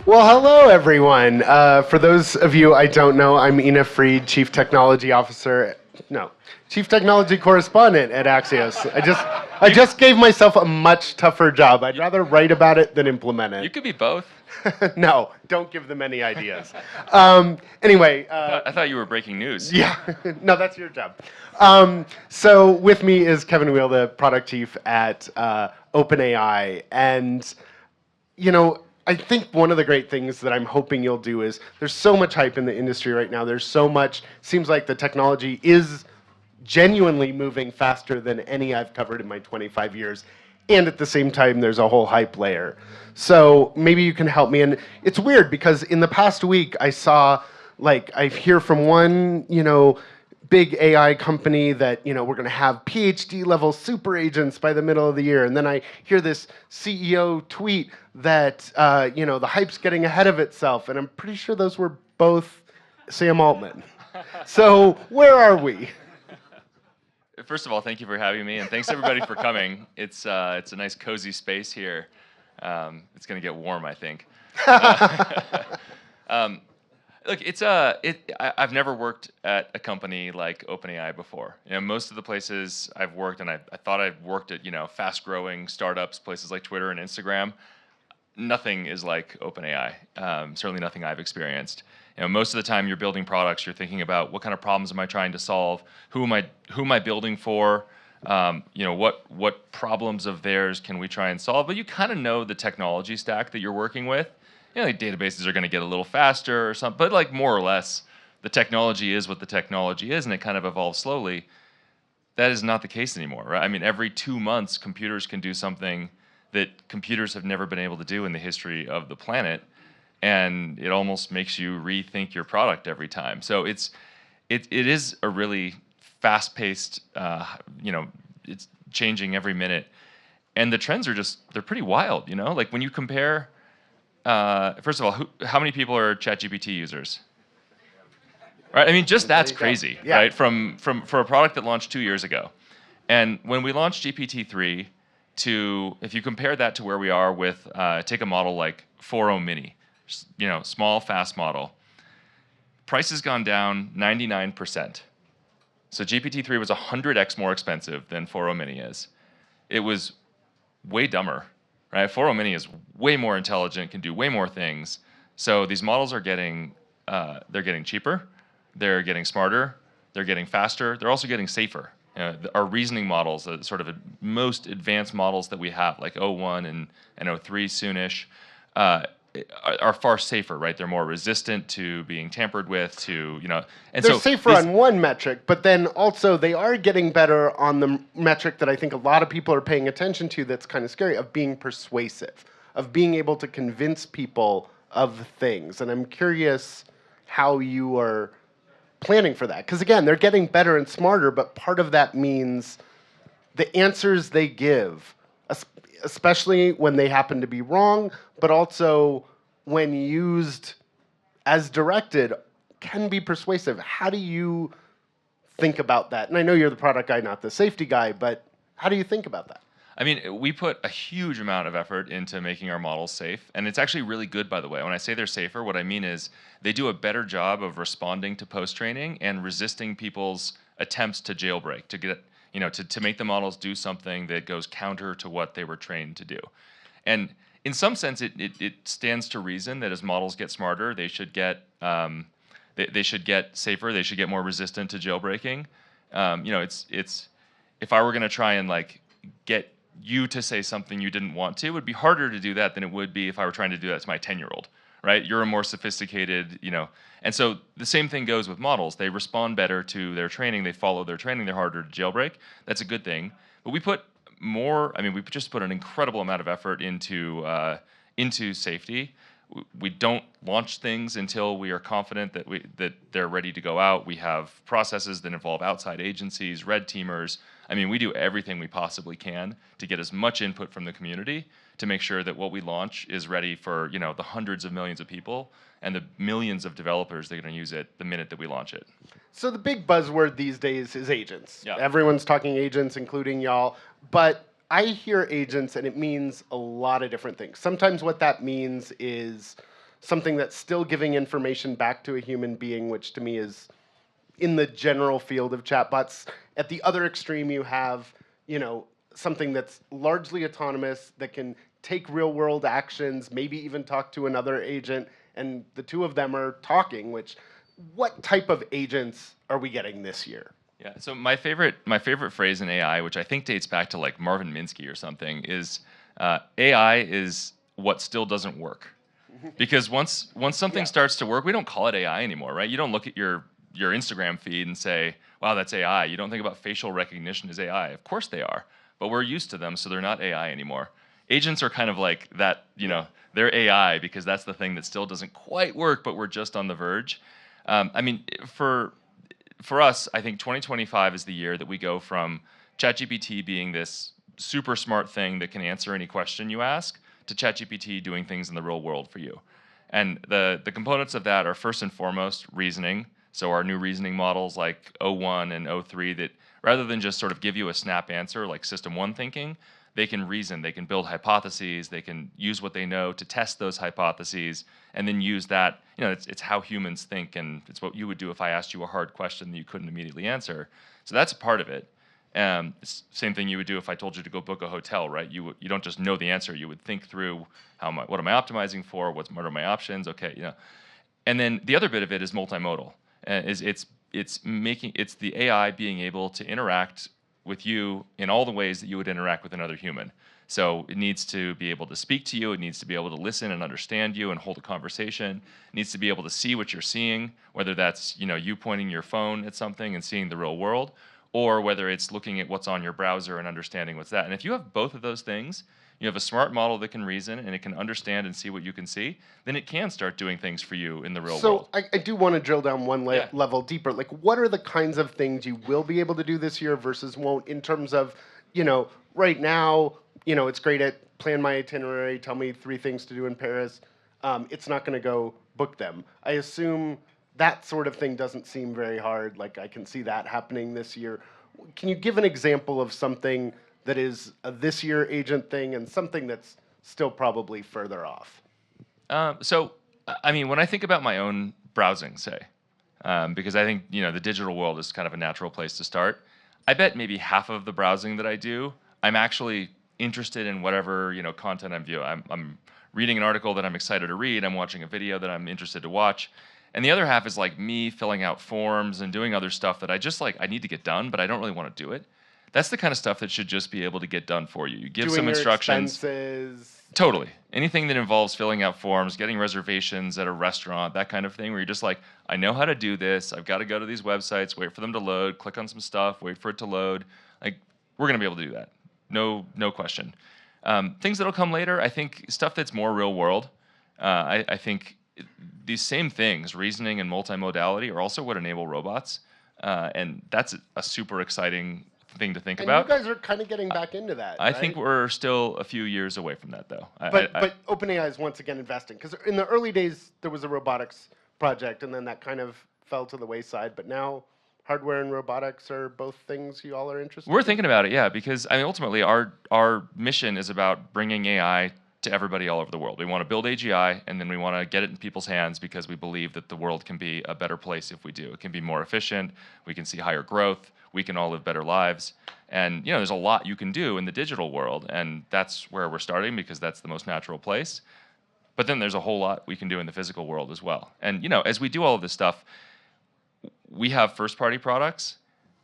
Well, hello, everyone. For those of you I don't know, I'm Ina Fried, Chief Technology Officer. No, Chief Technology Correspondent at Axios. I just gave myself a much tougher job. I'd rather write about it than implement You it. could be both. No, don't give them any ideas. Anyway, I thought you were breaking news. yeah, no, that's your job. So with me is Kevin Weil, the product chief at OpenAI, and I think one of the great things that I'm hoping you'll do is there's so much hype in the industry right now. There's so much, seems like the technology is genuinely moving faster than any I've covered in my 25 years. And at the same time, there's a whole hype layer. So maybe you can help me. And it's weird because in the past week, I saw, I hear from one, big AI company that we're going to have PhD level super agents by the middle of the year, and then I hear this CEO tweet that the hype's getting ahead of itself, and I'm pretty sure those were both Sam Altman. So where are we? First of all, thank you for having me, and thanks everybody for coming. It's a nice cozy space here. It's going to get warm, I think. Look, I've never worked at a company like OpenAI before. Most of the places I've worked, and I thought I've worked at fast-growing startups, places like Twitter and Instagram. Nothing is like OpenAI. Certainly nothing I've experienced. Most of the time you're building products, you're thinking about what kind of problems am I trying to solve, who am I building for, what problems of theirs can we try and solve. But you kind of know the technology stack that you're working with. Databases are going to get a little faster or something, but more or less, the technology is what the technology is, and it kind of evolves slowly. That is not the case anymore, right? I mean, every 2 months, computers can do something that computers have never been able to do in the history of the planet, and it almost makes you rethink your product every time. So it is a really fast-paced, it's changing every minute, and the trends are they're pretty wild. Like when you compare. First of all, how many people are ChatGPT users? Right. I mean, just that's crazy, Yeah. right? For a product that launched 2 years ago, and when we launched GPT-3, if you compare that to where we are with take a model like 4.0 Mini, small fast model, price has gone down 99%. So GPT-3 was 100x more expensive than 4.0 Mini is. It was way dumber. Right, 4.0 Mini is way more intelligent, can do way more things. So these models are they're getting cheaper, they're getting smarter, they're getting faster, they're also getting safer. Our reasoning models, sort of most advanced models that we have, like O1 and O3 soonish, are far safer, right? They're more resistant to being tampered with, and They're safer on one metric, but then also they are getting better on the metric that I think a lot of people are paying attention to that's kind of scary, of being persuasive, of being able to convince people of things. And I'm curious how you are planning for that. Because again, they're getting better and smarter, but part of that means the answers they give, especially when they happen to be wrong, but also when used as directed, can be persuasive. How do you think about that? And I know you're the product guy, not the safety guy, but how do you think about that? I mean, we put a huge amount of effort into making our models safe, and it's actually really good, by the way. When I say they're safer, what I mean is they do a better job of responding to post-training and resisting people's attempts to jailbreak, to get to make the models do something that goes counter to what they were trained to do. And in some sense, it stands to reason that as models get smarter, they should get they should get safer, they should get more resistant to jailbreaking. It's if I were going to try and get you to say something you didn't want to, it would be harder to do that than it would be if I were trying to do that to my 10-year-old, right? You're a more sophisticated, and so the same thing goes with models. They respond better to their training, they follow their training, they're harder to jailbreak. That's a good thing. But we just put an incredible amount of effort into safety. We don't launch things until we are confident that they're ready to go out. We have processes that involve outside agencies, red teamers. I mean, we do everything we possibly can to get as much input from the community to make sure that what we launch is ready for the hundreds of millions of people and the millions of developers that are going to use it the minute that we launch it. So the big buzzword these days is agents. Yeah. Everyone's talking agents, including y'all. But I hear agents, and it means a lot of different things. Sometimes what that means is something that's still giving information back to a human being, which to me is in the general field of chatbots. At the other extreme, you have, something that's largely autonomous that can take real world actions, maybe even talk to another agent, and the two of them are talking, what type of agents are we getting this year? Yeah. So my favorite phrase in AI, which I think dates back to like Marvin Minsky or something, is AI is what still doesn't work. Because once something starts to work, we don't call it AI anymore, right? You don't look at your Instagram feed and say, "Wow, that's AI." You don't think about facial recognition as AI. Of course they are, but we're used to them, so they're not AI anymore. Agents are kind of like that, they're AI because that's the thing that still doesn't quite work, but we're just on the verge. I mean, for us, I think 2025 is the year that we go from ChatGPT being this super smart thing that can answer any question you ask to ChatGPT doing things in the real world for you. And the components of that are first and foremost reasoning. So our new reasoning models like O1 and O3 that rather than just sort of give you a snap answer like System 1 thinking, they can reason, they can build hypotheses, they can use what they know to test those hypotheses, and then use that. It's how humans think, and it's what you would do if I asked you a hard question that you couldn't immediately answer. So that's a part of it. It's the same thing you would do if I told you to go book a hotel, right? You don't just know the answer. You would think through what am I optimizing for? What are my options? Okay. And then the other bit of it is multimodal. It's the AI being able to interact with you in all the ways that you would interact with another human. So it needs to be able to speak to you. It needs to be able to listen and understand you and hold a conversation. It needs to be able to see what you're seeing, whether that's you pointing your phone at something and seeing the real world, or whether it's looking at what's on your browser and understanding what's that. And if you have both of those things, you have a smart model that can reason and it can understand and see what you can see, then it can start doing things for you in the real world. So I do want to drill down one level deeper. Like, what are the kinds of things you will be able to do this year versus won't in terms of, right now, it's great at plan my itinerary, tell me 3 things to do in Paris. It's not going to go book them. I assume that sort of thing doesn't seem very hard. Like, I can see that happening this year. Can you give an example of something that is a this year agent thing and something that's still probably further off? So, I mean, when I think about my own browsing, say, because I think the digital world is kind of a natural place to start. I bet maybe half of the browsing that I do, I'm actually interested in whatever content I'm viewing. I'm reading an article that I'm excited to read. I'm watching a video that I'm interested to watch. And the other half is like me filling out forms and doing other stuff that I just I need to get done, but I don't really want to do it. That's the kind of stuff that should just be able to get done for you. You give some instructions. Expenses. Totally. Anything that involves filling out forms, getting reservations at a restaurant, that kind of thing, where you're just like, I know how to do this. I've got to go to these websites, wait for them to load, click on some stuff, wait for it to load. Like, we're going to be able to do that. No question. Things that'll come later, I think stuff that's more real world. I think these same things, reasoning and multimodality, are also what enable robots. And that's a super exciting thing to think about. You guys are kind of getting back into that. I think we're still a few years away from that, though. But OpenAI is once again investing, because in the early days there was a robotics project, and then that kind of fell to the wayside. But now hardware and robotics are both things you all are interested in. We're thinking about it, yeah, because ultimately our mission is about bringing AI to everybody all over the world. We want to build AGI, and then we want to get it in people's hands because we believe that the world can be a better place if we do. It can be more efficient. We can see higher growth. We can all live better lives. And there's a lot you can do in the digital world, and that's where we're starting because that's the most natural place. But then there's a whole lot we can do in the physical world as well. And as we do all of this stuff, we have first-party products,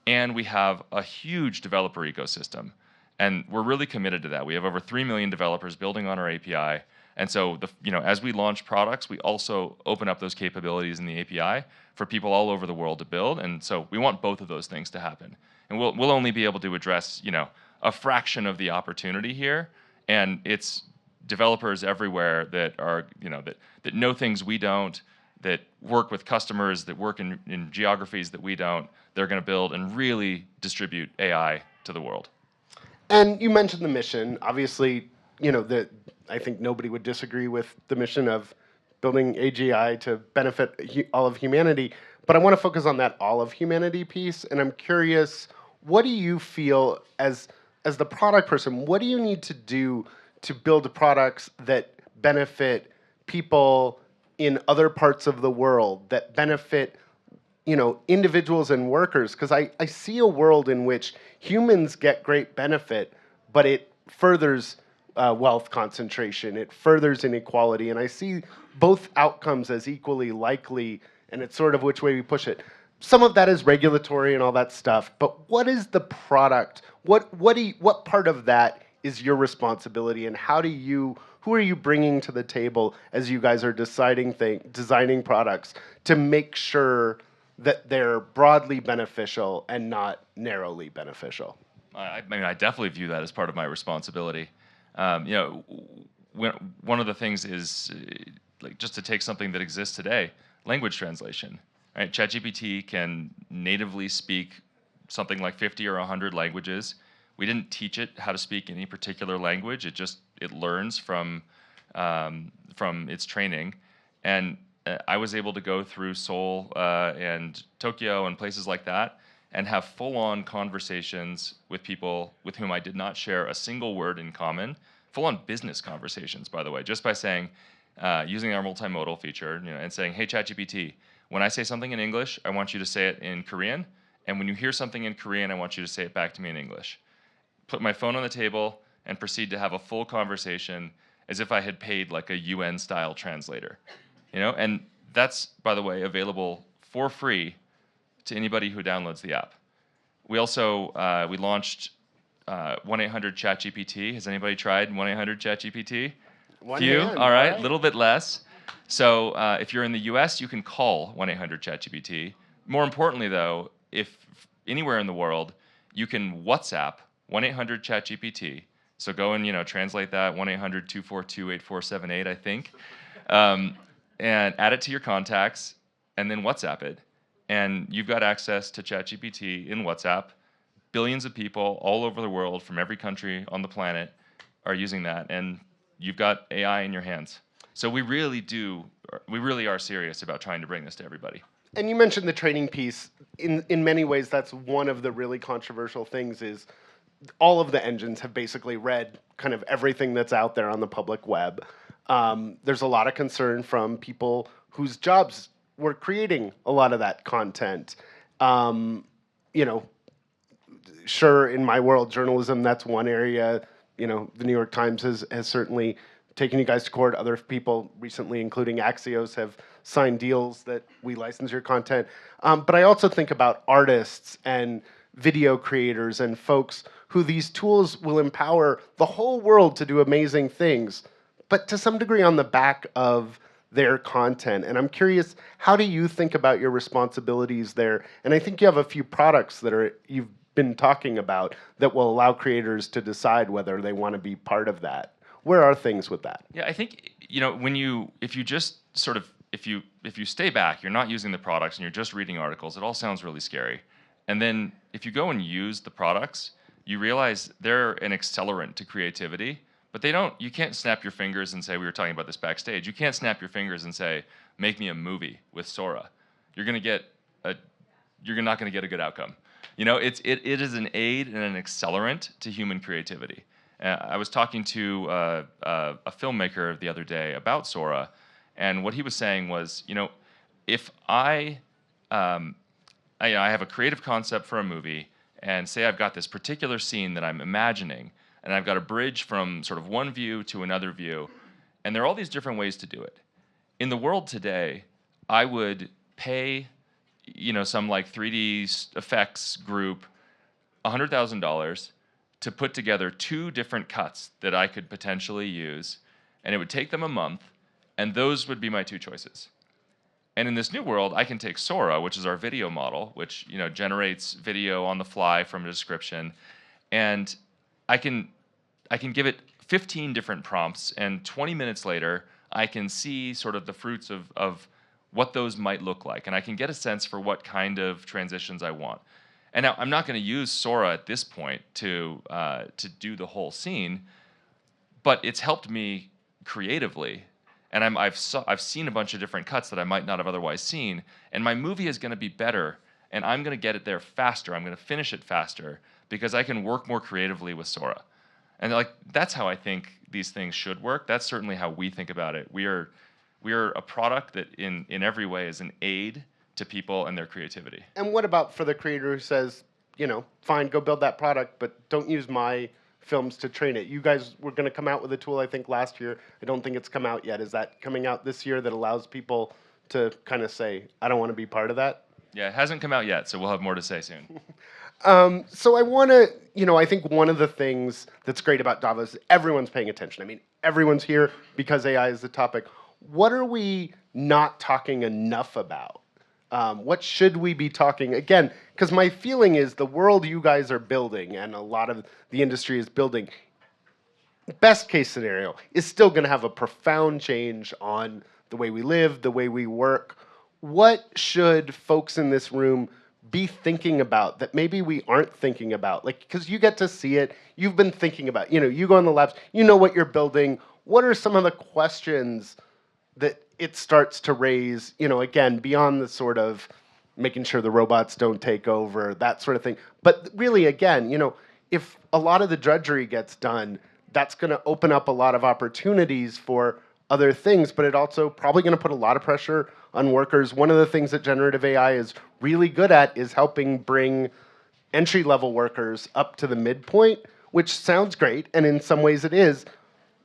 and we have a huge developer ecosystem. And we're really committed to that. We have over 3 million developers building on our API. And so, as we launch products, we also open up those capabilities in the API for people all over the world to build. And so we want both of those things to happen. And we'll only be able to address, a fraction of the opportunity here. And it's developers everywhere that are, that know things we don't, that work with customers, that work in geographies that we don't. They're going to build and really distribute AI to the world. And you mentioned the mission. Obviously, I think nobody would disagree with the mission of building AGI to benefit all of humanity. But I want to focus on that all of humanity piece. And I'm curious, what do you feel as the product person, what do you need to do to build products that benefit people in other parts of the world that benefit, individuals and workers? Because I see a world in which humans get great benefit, but it furthers wealth concentration, it furthers inequality, and I see both outcomes as equally likely, and it's sort of which way we push it. Some of that is regulatory and all that stuff, but what is the product? What part of that is your responsibility, and who are you bringing to the table as you guys are designing products to make sure that they're broadly beneficial and not narrowly beneficial? I mean, I definitely view that as part of my responsibility. One of the things is like just to take something that exists today, language translation. Right? ChatGPT can natively speak something like 50 or 100 languages. We didn't teach it how to speak any particular language. It learns from its training, and I was able to go through Seoul and Tokyo and places like that and have full-on conversations with people with whom I did not share a single word in common. Full-on business conversations, by the way, just by saying, using our multimodal feature, and saying, "Hey, ChatGPT, when I say something in English, I want you to say it in Korean, and when you hear something in Korean, I want you to say it back to me in English." Put my phone on the table and proceed to have a full conversation as if I had paid like a UN-style translator, And that's, by the way, available for free to anybody who downloads the app. We also we launched 1-800-ChatGPT. Has anybody tried 1-800-ChatGPT? Few. All right, a little bit less. So if you're in the U.S., you can call 1-800-ChatGPT. More importantly, though, if anywhere in the world, you can WhatsApp 1-800-ChatGPT. So go and translate that 1-800-242-8478, I think, and add it to your contacts, and then WhatsApp it, and you've got access to ChatGPT in WhatsApp. Billions of people all over the world from every country on the planet are using that, and you've got AI in your hands. So we really are serious about trying to bring this to everybody. And you mentioned the training piece. In many ways, that's one of the really controversial things is all of the engines have basically read kind of everything that's out there on the public web. There's a lot of concern from people whose jobs were creating a lot of that content. Sure, in my world, journalism, that's one area. The New York Times has certainly taken you guys to court. Other people recently, including Axios, have signed deals that we license your content. But I also think about artists and video creators and folks who these tools will empower the whole world to do amazing things, but to some degree on the back of their content. And I'm curious, how do you think about your responsibilities there? And I think you have a few products that you've been talking about that will allow creators to decide whether they want to be part of that. Where are things with that? Yeah, I think if you stay back, you're not using the products and you're just reading articles, it all sounds really scary. And then if you go and use the products, you realize they're an accelerant to creativity, but you can't snap your fingers and say, we were talking about this backstage, you can't snap your fingers and say, make me a movie with Sora. You're not going to get a good outcome. It is an aid and an accelerant to human creativity. I was talking to a filmmaker the other day about Sora, and what he was saying was, if I have a creative concept for a movie, and say I've got this particular scene that I'm imagining, and I've got a bridge from sort of one view to another view, and there are all these different ways to do it. In the world today, I would pay, some like 3D effects group $100,000 to put together 2 different cuts that I could potentially use, and it would take them a month, and those would be my 2 choices. And in this new world, I can take Sora, which is our video model, which generates video on the fly from a description, and I can give it 15 different prompts, and 20 minutes later, I can see sort of the fruits of what those might look like, and I can get a sense for what kind of transitions I want. And now I'm not going to use Sora at this point to do the whole scene, but it's helped me creatively. And I've seen a bunch of different cuts that I might not have otherwise seen, and my movie is going to be better, and I'm going to get it there faster. I'm going to finish it faster because I can work more creatively with Sora. And that's how I think these things should work. That's certainly how we think about it. We are a product that in every way is an aid to people and their creativity. And what about for the creator who says, fine, go build that product, but don't use my films to train it? You guys were going to come out with a tool, I think, last year. I don't think it's come out yet. Is that coming out this year that allows people to kind of say, I don't want to be part of that? Yeah, it hasn't come out yet, so we'll have more to say soon. So I want to, I think one of the things that's great about Davos is everyone's paying attention. I mean, everyone's here because AI is the topic. What are we not talking enough about? What should we be talking, again, because my feeling is the world you guys are building and a lot of the industry is building, best case scenario, is still going to have a profound change on the way we live, the way we work. What should folks in this room be thinking about that maybe we aren't thinking about? Like, because you get to see it, you've been thinking about, you go in the labs, you know what you're building. What are some of the questions that it starts to raise, again, beyond the sort of making sure the robots don't take over, that sort of thing. But really, again, if a lot of the drudgery gets done, that's going to open up a lot of opportunities for other things, but it also probably going to put a lot of pressure on workers. One of the things that generative AI is really good at is helping bring entry-level workers up to the midpoint, which sounds great, and in some ways it is.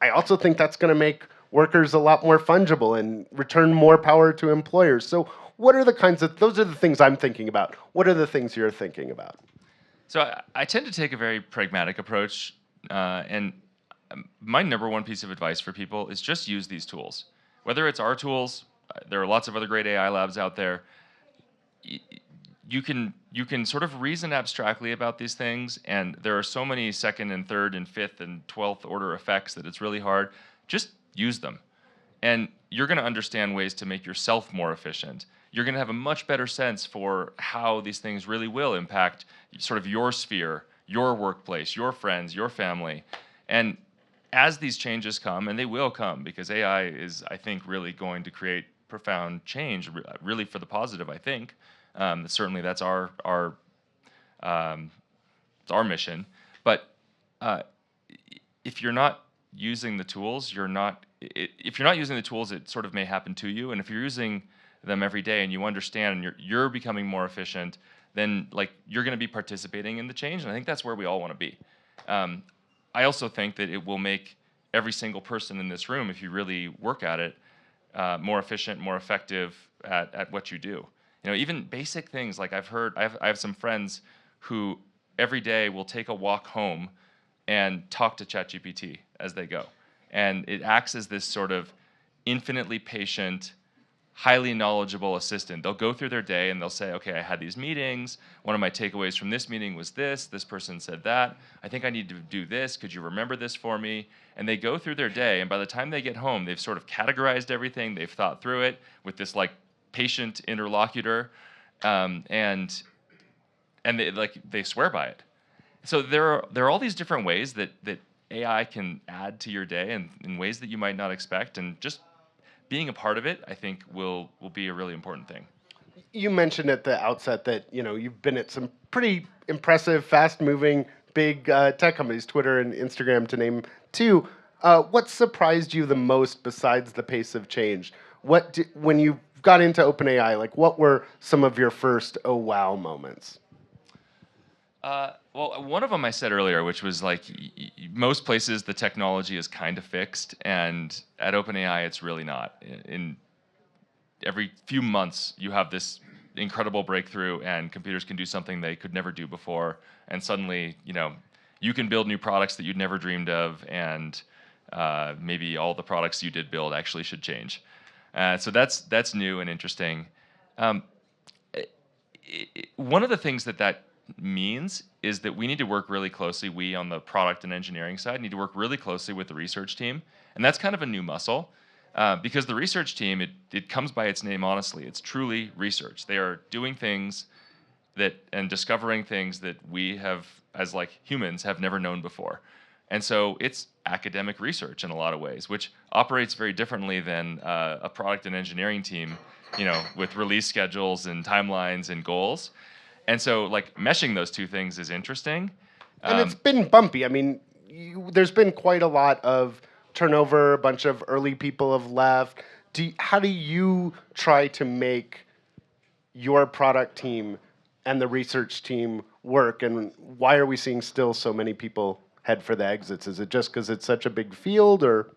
I also think that's going to make workers a lot more fungible and return more power to employers. So what are the those are the things I'm thinking about. What are the things you're thinking about? So I tend to take a very pragmatic approach, and my number one piece of advice for people is just use these tools. Whether it's our tools, there are lots of other great AI labs out there. You can sort of reason abstractly about these things, and there are so many second and third and fifth and 12th order effects that it's really hard. Just use them. And you're going to understand ways to make yourself more efficient. You're going to have a much better sense for how these things really will impact sort of your sphere, your workplace, your friends, your family. And as these changes come, and they will come, because AI is, I think, really going to create profound change, really for the positive, I think. Certainly that's our mission. But if you're not using the tools, if you're not using the tools, it sort of may happen to you. And if you're using them every day and you understand and you're becoming more efficient, then you're going to be participating in the change. And I think that's where we all want to be. I also think that it will make every single person in this room, if you really work at it, more efficient, more effective at what you do. Even basic things like I have some friends who every day will take a walk home and talk to ChatGPT as they go. And it acts as this sort of infinitely patient, highly knowledgeable assistant. They'll go through their day and they'll say, okay, I had these meetings. One of my takeaways from this meeting was this. This person said that. I think I need to do this. Could you remember this for me? And they go through their day, and by the time they get home, they've sort of categorized everything. They've thought through it with this patient interlocutor, and they swear by it. So there are all these different ways that AI can add to your day and in ways that you might not expect, and just being a part of it, I think, will be a really important thing. You mentioned at the outset that you've been at some pretty impressive, fast-moving, big tech companies, Twitter and Instagram, to name two. What surprised you the most besides the pace of change? When you got into OpenAI, what were some of your first oh wow moments? Well, one of them I said earlier, which was most places the technology is kind of fixed, and at OpenAI it's really not. In every few months you have this incredible breakthrough, and computers can do something they could never do before, and suddenly you can build new products that you'd never dreamed of, and maybe all the products you did build actually should change. So that's new and interesting. One of the things that means is that we need to work really closely, we on the product and engineering side need to work really closely with the research team. And that's kind of a new muscle, because the research team, it comes by its name, honestly. It's truly research. They are doing things and discovering things that we have, as humans, have never known before. And so it's academic research in a lot of ways, which operates very differently than a product and engineering team, with release schedules and timelines and goals. And so, meshing those two things is interesting. And it's been bumpy. I mean, there's been quite a lot of turnover. A bunch of early people have left. how do you try to make your product team and the research team work, and why are we seeing still so many people head for the exits? Is it just because it's such a big field, or?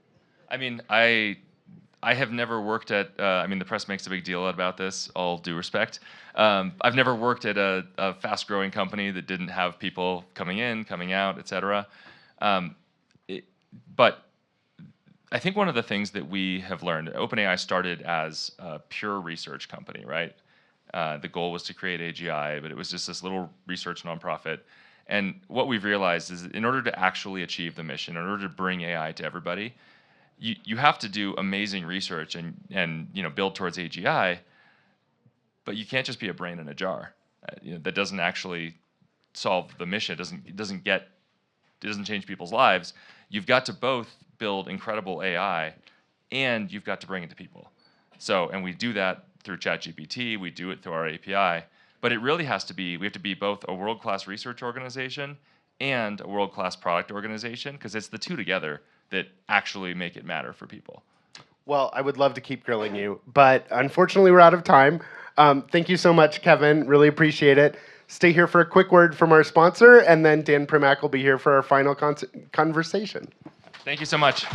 I mean, I have never worked at. I mean, the press makes a big deal about this. All due respect, I've never worked at a fast-growing company that didn't have people coming in, coming out, et cetera. But I think one of the things that we have learned, OpenAI started as a pure research company, right? The goal was to create AGI, but it was just this little research nonprofit. And what we've realized is that in order to actually achieve the mission, in order to bring AI to everybody, you have to do amazing research and build towards AGI, but you can't just be a brain in a jar. That doesn't actually solve the mission. It doesn't change people's lives. You've got to both build incredible AI, and you've got to bring it to people. So, and we do that through ChatGPT. We do it through our API. But it really has to be. We have to be both a world-class research organization and a world-class product organization, because it's the two together that actually make it matter for people. Well, I would love to keep grilling you, but unfortunately we're out of time. Thank you so much, Kevin. Really appreciate it. Stay here for a quick word from our sponsor, and then Dan Primack will be here for our final conversation. Thank you so much.